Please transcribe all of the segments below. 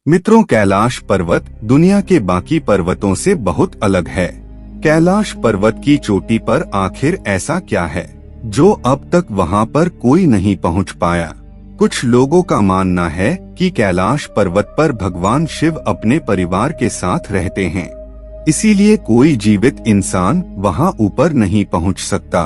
मित्रों, कैलाश पर्वत दुनिया के बाकी पर्वतों से बहुत अलग है। कैलाश पर्वत की चोटी पर आखिर ऐसा क्या है जो अब तक वहां पर कोई नहीं पहुंच पाया? कुछ लोगों का मानना है कि कैलाश पर्वत पर भगवान शिव अपने परिवार के साथ रहते हैं, इसीलिए कोई जीवित इंसान वहां ऊपर नहीं पहुंच सकता।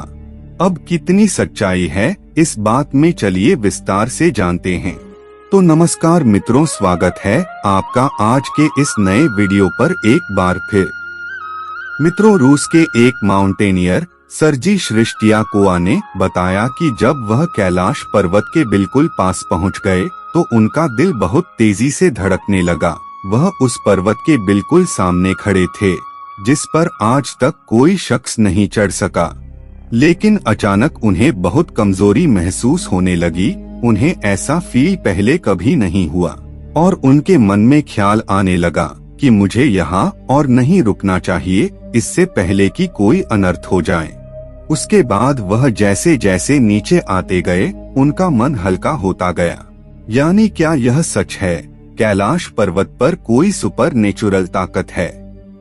अब कितनी सच्चाई है इस बात में, चलिए विस्तार से जानते हैं। तो नमस्कार मित्रों, स्वागत है आपका आज के इस नए वीडियो पर एक बार फिर। मित्रों, रूस के एक माउंटेनियर सर्जी श्रिस्टियाकोवा ने बताया कि जब वह कैलाश पर्वत के बिल्कुल पास पहुंच गए तो उनका दिल बहुत तेजी से धड़कने लगा। वह उस पर्वत के बिल्कुल सामने खड़े थे जिस पर आज तक कोई शख्स नहीं चढ़ सका, लेकिन अचानक उन्हें बहुत कमजोरी महसूस होने लगी। उन्हें ऐसा फील पहले कभी नहीं हुआ और उनके मन में ख्याल आने लगा कि मुझे यहाँ और नहीं रुकना चाहिए, इससे पहले कि कोई अनर्थ हो जाए। उसके बाद वह जैसे जैसे नीचे आते गए उनका मन हल्का होता गया। यानी क्या यह सच है? कैलाश पर्वत पर कोई सुपर नेचुरल ताकत है?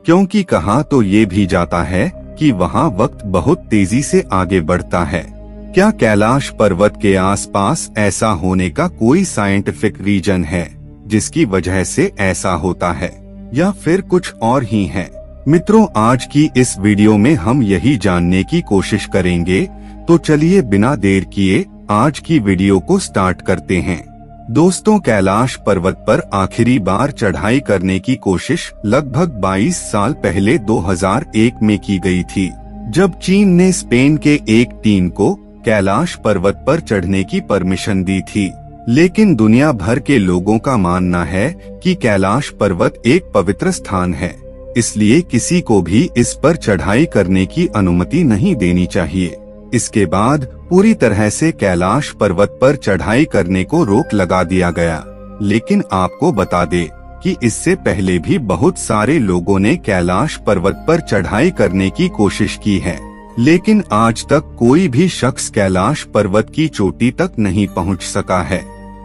क्योंकि कहा तो ये भी जाता है कि वहाँ वक्त बहुत तेजी से आगे बढ़ता है। क्या कैलाश पर्वत के आसपास ऐसा होने का कोई साइंटिफिक रीजन है जिसकी वजह से ऐसा होता है, या फिर कुछ और ही है? मित्रों, आज की इस वीडियो में हम यही जानने की कोशिश करेंगे। तो चलिए बिना देर किए आज की वीडियो को स्टार्ट करते हैं। दोस्तों, कैलाश पर्वत पर आखिरी बार चढ़ाई करने की कोशिश लगभग 22 साल पहले 2001 में की गई थी, जब चीन ने स्पेन के एक टीम को कैलाश पर्वत पर चढ़ने की परमिशन दी थी। लेकिन दुनिया भर के लोगों का मानना है कि कैलाश पर्वत एक पवित्र स्थान है, इसलिए किसी को भी इस पर चढ़ाई करने की अनुमति नहीं देनी चाहिए। इसके बाद पूरी तरह से कैलाश पर्वत पर चढ़ाई करने को रोक लगा दिया गया। लेकिन आपको बता दें कि इससे पहले भी बहुत सारे लोगों ने कैलाश पर्वत पर चढ़ाई करने की कोशिश की है, लेकिन आज तक कोई भी शख्स कैलाश पर्वत की चोटी तक नहीं पहुंच सका है।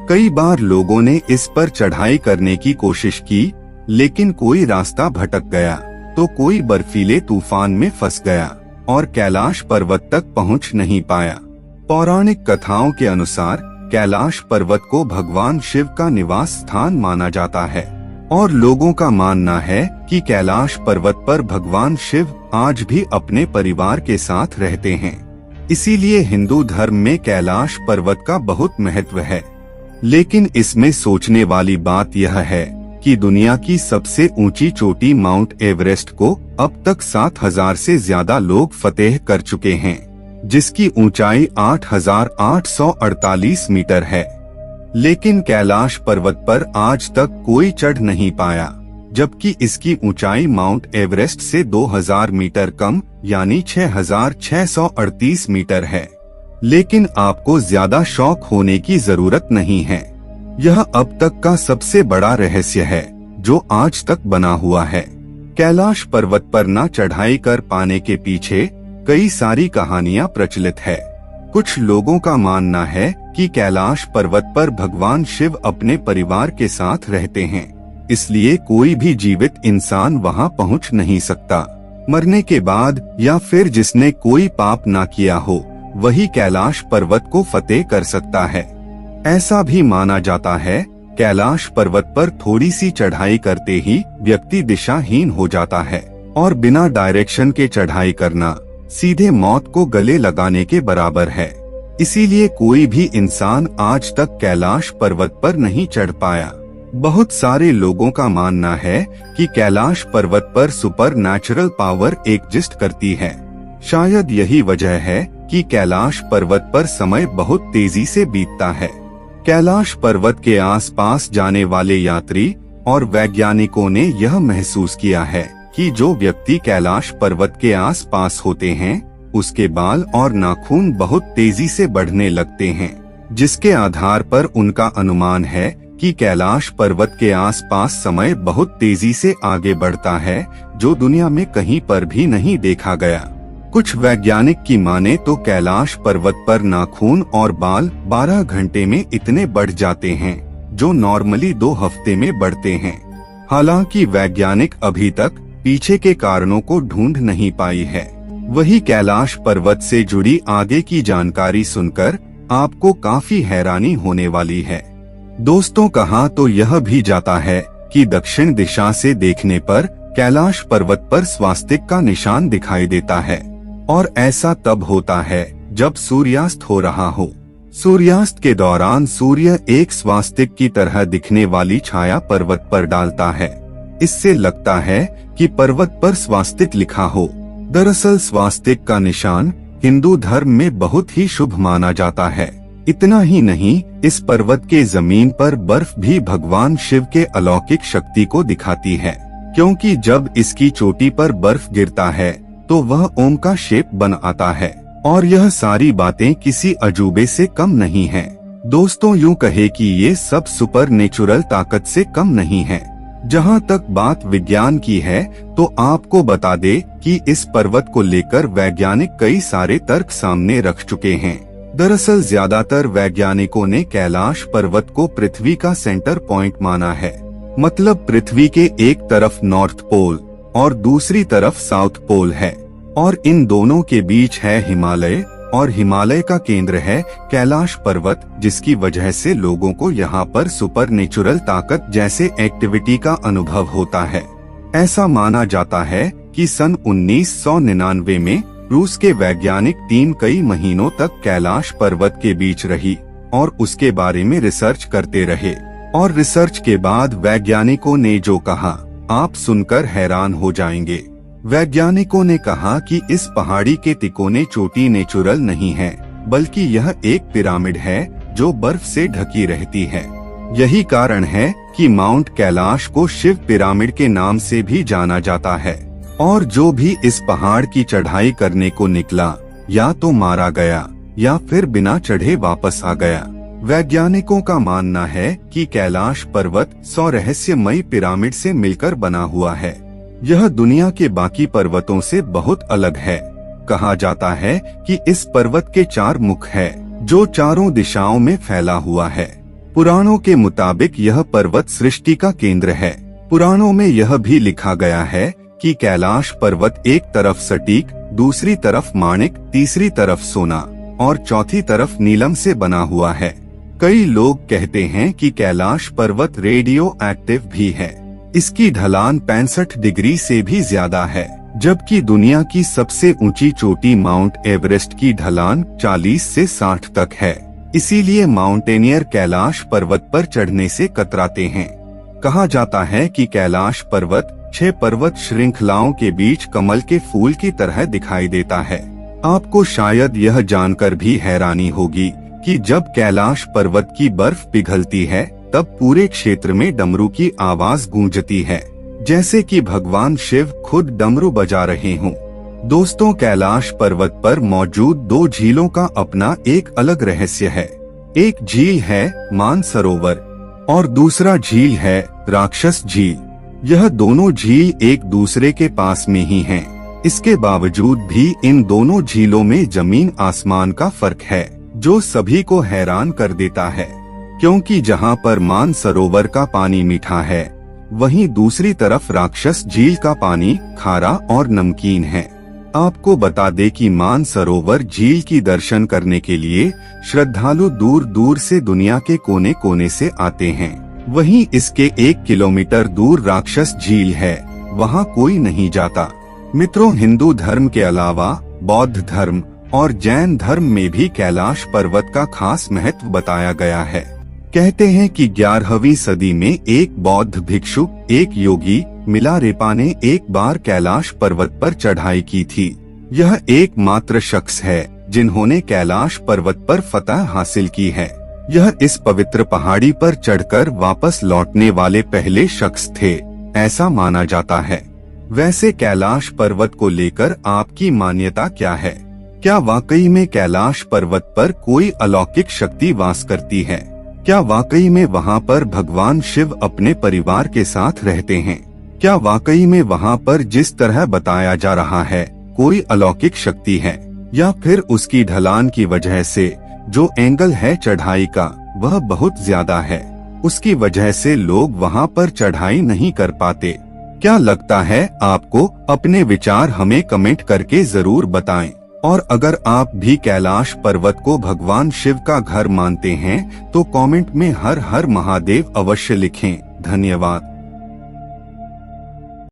कई बार लोगों ने इस पर चढ़ाई करने की कोशिश की, लेकिन कोई रास्ता भटक गया तो कोई बर्फीले तूफान में फंस गया और कैलाश पर्वत तक पहुंच नहीं पाया। पौराणिक कथाओं के अनुसार कैलाश पर्वत को भगवान शिव का निवास स्थान माना जाता है और लोगों का मानना है कि कैलाश पर्वत पर भगवान शिव आज भी अपने परिवार के साथ रहते हैं। इसीलिए हिंदू धर्म में कैलाश पर्वत का बहुत महत्व है। लेकिन इसमें सोचने वाली बात यह है कि दुनिया की सबसे ऊंची चोटी माउंट एवरेस्ट को अब तक 7000 से ज्यादा लोग फतेह कर चुके हैं, जिसकी ऊंचाई 8848 मीटर है। लेकिन कैलाश पर्वत पर आज तक कोई चढ़ नहीं पाया, जबकि इसकी ऊंचाई माउंट एवरेस्ट से 2000 मीटर कम यानी 6638 मीटर है। लेकिन आपको ज्यादा शौक होने की जरूरत नहीं है। यह अब तक का सबसे बड़ा रहस्य है जो आज तक बना हुआ है। कैलाश पर्वत पर न चढ़ाई कर पाने के पीछे कई सारी कहानियां प्रचलित है। कुछ लोगों का मानना है कि कैलाश पर्वत पर भगवान शिव अपने परिवार के साथ रहते हैं, इसलिए कोई भी जीवित इंसान वहां पहुंच नहीं सकता। मरने के बाद या फिर जिसने कोई पाप ना किया हो वही कैलाश पर्वत को फतेह कर सकता है। ऐसा भी माना जाता है कैलाश पर्वत पर थोड़ी सी चढ़ाई करते ही व्यक्ति दिशाहीन हो जाता है और बिना डायरेक्शन के चढ़ाई करना सीधे मौत को गले लगाने के बराबर है। इसीलिए कोई भी इंसान आज तक कैलाश पर्वत पर नहीं चढ़ पाया। बहुत सारे लोगों का मानना है कि कैलाश पर्वत पर सुपर नेचुरल पावर एग्जिस्ट करती है। शायद यही वजह है कि कैलाश पर्वत पर समय बहुत तेजी से बीतता है। कैलाश पर्वत के आसपास जाने वाले यात्री और वैज्ञानिकों ने यह महसूस किया है कि जो व्यक्ति कैलाश पर्वत के आसपास होते हैं उसके बाल और नाखून बहुत तेजी से बढ़ने लगते हैं, जिसके आधार पर उनका अनुमान है कि कैलाश पर्वत के आसपास समय बहुत तेजी से आगे बढ़ता है, जो दुनिया में कहीं पर भी नहीं देखा गया। कुछ वैज्ञानिक की माने तो कैलाश पर्वत पर नाखून और बाल 12 घंटे में इतने बढ़ जाते हैं जो नॉर्मली 2 हफ्ते में बढ़ते हैं। हालांकि वैज्ञानिक अभी तक पीछे के कारणों को ढूंढ नहीं पाई है। वही कैलाश पर्वत से जुड़ी आगे की जानकारी सुनकर आपको काफी हैरानी होने वाली है। दोस्तों, कहा तो यह भी जाता है कि दक्षिण दिशा से देखने पर कैलाश पर्वत पर स्वास्तिक का निशान दिखाई देता है, और ऐसा तब होता है जब सूर्यास्त हो रहा हो। सूर्यास्त के दौरान सूर्य एक स्वास्तिक की तरह दिखने वाली छाया पर्वत पर डालता है। इससे लगता है कि पर्वत पर स्वास्तिक लिखा हो। दरअसल स्वास्तिक का निशान हिंदू धर्म में बहुत ही शुभ माना जाता है। इतना ही नहीं, इस पर्वत के जमीन पर बर्फ भी भगवान शिव के अलौकिक शक्ति को दिखाती है, क्योंकि जब इसकी चोटी पर बर्फ गिरता है तो वह ओम का शेप बन आता है। और यह सारी बातें किसी अजूबे से कम नहीं हैं। दोस्तों, यूं कहे कि ये सब सुपर नेचुरल ताकत से कम नहीं है। जहां तक बात विज्ञान की है तो आपको बता दे कि इस पर्वत को लेकर वैज्ञानिक कई सारे तर्क सामने रख चुके हैं। दरअसल ज्यादातर वैज्ञानिकों ने कैलाश पर्वत को पृथ्वी का सेंटर पॉइंट माना है। मतलब पृथ्वी के एक तरफ नॉर्थ पोल और दूसरी तरफ साउथ पोल है, और इन दोनों के बीच है हिमालय, और हिमालय का केंद्र है कैलाश पर्वत, जिसकी वजह से लोगों को यहाँ पर सुपर नेचुरल ताकत जैसे एक्टिविटी का अनुभव होता है। ऐसा माना जाता है कि सन 1999 में रूस के वैज्ञानिक टीम कई महीनों तक कैलाश पर्वत के बीच रही और उसके बारे में रिसर्च करते रहे, और रिसर्च के बाद वैज्ञानिकों ने जो कहा आप सुनकर हैरान हो जाएंगे। वैज्ञानिकों ने कहा कि इस पहाड़ी के तिकोने चोटी नेचुरल नहीं है, बल्कि यह एक पिरामिड है जो बर्फ से ढकी रहती है। यही कारण है कि माउंट कैलाश को शिव पिरामिड के नाम से भी जाना जाता है। और जो भी इस पहाड़ की चढ़ाई करने को निकला या तो मारा गया या फिर बिना चढ़े वापस आ गया। वैज्ञानिकों का मानना है कि कैलाश पर्वत 100 रहस्यमयी पिरामिड से मिलकर बना हुआ है। यह दुनिया के बाकी पर्वतों से बहुत अलग है। कहा जाता है कि इस पर्वत के 4 मुख है जो चारों दिशाओं में फैला हुआ है। पुराणों के मुताबिक यह पर्वत सृष्टि का केंद्र है। पुराणों में यह भी लिखा गया है कि कैलाश पर्वत एक तरफ सटीक, दूसरी तरफ माणिक, तीसरी तरफ सोना और चौथी तरफ नीलम से बना हुआ है। कई लोग कहते हैं कि कैलाश पर्वत रेडियो एक्टिव भी है। इसकी ढलान 65 डिग्री से भी ज्यादा है, जबकि दुनिया की सबसे ऊंची चोटी माउंट एवरेस्ट की ढलान 40 से 60 तक है। इसीलिए माउंटेनियर कैलाश पर्वत पर चढ़ने से कतराते हैं। कहा जाता है कि कैलाश पर्वत 6 पर्वत श्रृंखलाओं के बीच कमल के फूल की तरह दिखाई देता है। आपको शायद यह जानकर भी हैरानी होगी कि जब कैलाश पर्वत की बर्फ पिघलती है तब पूरे क्षेत्र में डमरू की आवाज गूंजती है, जैसे कि भगवान शिव खुद डमरू बजा रहे हों। दोस्तों, कैलाश पर्वत पर मौजूद 2 झीलों का अपना एक अलग रहस्य है। एक झील है मानसरोवर और दूसरा झील है राक्षस झील। यह दोनों झील एक दूसरे के पास में ही हैं। इसके बावजूद भी इन दोनों झीलों में जमीन आसमान का फर्क है, जो सभी को हैरान कर देता है। क्योंकि जहां पर मानसरोवर का पानी मीठा है, वहीं दूसरी तरफ राक्षस झील का पानी खारा और नमकीन है। आपको बता दे कि मानसरोवर झील की दर्शन करने के लिए श्रद्धालु दूर दूर से दुनिया के कोने कोने से आते हैं। वहीं इसके 1 किलोमीटर दूर राक्षस झील है, वहां कोई नहीं जाता। मित्रों, हिंदू धर्म के अलावा बौद्ध धर्म और जैन धर्म में भी कैलाश पर्वत का खास महत्व बताया गया है। कहते हैं कि 11वीं सदी में एक बौद्ध भिक्षु, एक योगी मिलारेपा ने एक बार कैलाश पर्वत पर चढ़ाई की थी। यह एकमात्र शख्स है जिन्होंने कैलाश पर्वत पर फतह हासिल की है। यह इस पवित्र पहाड़ी पर चढ़कर वापस लौटने वाले पहले शख्स थे, ऐसा माना जाता है। वैसे कैलाश पर्वत को लेकर आपकी मान्यता क्या है? क्या वाकई में कैलाश पर्वत पर कोई अलौकिक शक्ति वास करती है? क्या वाकई में वहां पर भगवान शिव अपने परिवार के साथ रहते हैं? क्या वाकई में वहां पर जिस तरह बताया जा रहा है कोई अलौकिक शक्ति है, या फिर उसकी ढलान की वजह से जो एंगल है चढ़ाई का वह बहुत ज्यादा है? उसकी वजह से लोग वहां पर चढ़ाई नहीं कर पाते। क्या लगता है आपको? अपने विचार हमें कमेंट करके जरूर बताएं। और अगर आप भी कैलाश पर्वत को भगवान शिव का घर मानते हैं तो कमेंट में हर हर महादेव अवश्य लिखें। धन्यवाद।